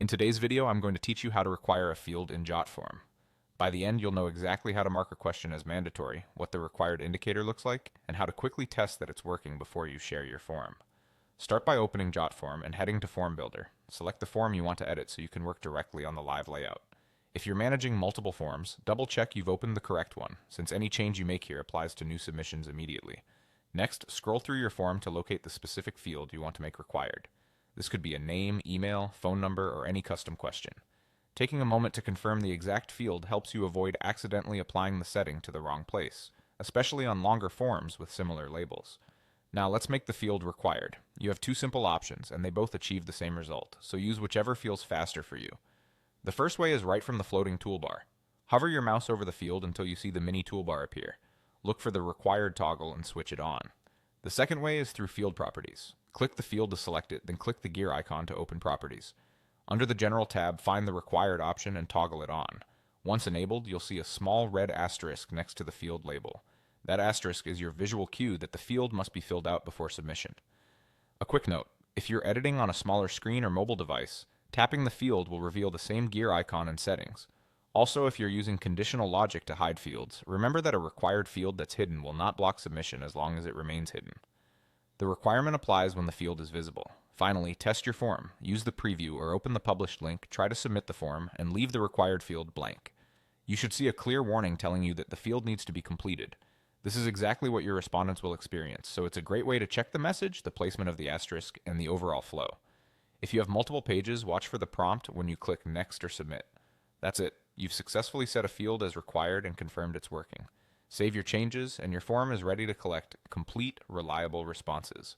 In today's video, I'm going to teach you how to require a field in Jotform. By the end, you'll know exactly how to mark a question as mandatory, what the required indicator looks like, and how to quickly test that it's working before you share your form. Start by opening Jotform and heading to Form Builder. Select the form you want to edit so you can work directly on the live layout. If you're managing multiple forms, double-check you've opened the correct one, since any change you make here applies to new submissions immediately. Next, scroll through your form to locate the specific field you want to make required. This could be a name, email, phone number, or any custom question. Taking a moment to confirm the exact field helps you avoid accidentally applying the setting to the wrong place, especially on longer forms with similar labels. Now let's make the field required. You have two simple options, and they both achieve the same result, so use whichever feels faster for you. The first way is right from the floating toolbar. Hover your mouse over the field until you see the mini toolbar appear. Look for the required toggle and switch it on. The second way is through field properties. Click the field to select it, then click the gear icon to open properties. Under the General tab, find the required option and toggle it on. Once enabled, you'll see a small red asterisk next to the field label. That asterisk is your visual cue that the field must be filled out before submission. A quick note, if you're editing on a smaller screen or mobile device, tapping the field will reveal the same gear icon and settings. Also, if you're using conditional logic to hide fields, remember that a required field that's hidden will not block submission as long as it remains hidden. The requirement applies when the field is visible. Finally, test your form. Use the preview or open the published link, try to submit the form, and leave the required field blank. You should see a clear warning telling you that the field needs to be completed. This is exactly what your respondents will experience, so it's a great way to check the message, the placement of the asterisk, and the overall flow. If you have multiple pages, watch for the prompt when you click Next or Submit. That's it. You've successfully set a field as required and confirmed it's working. Save your changes, and your form is ready to collect complete, reliable responses.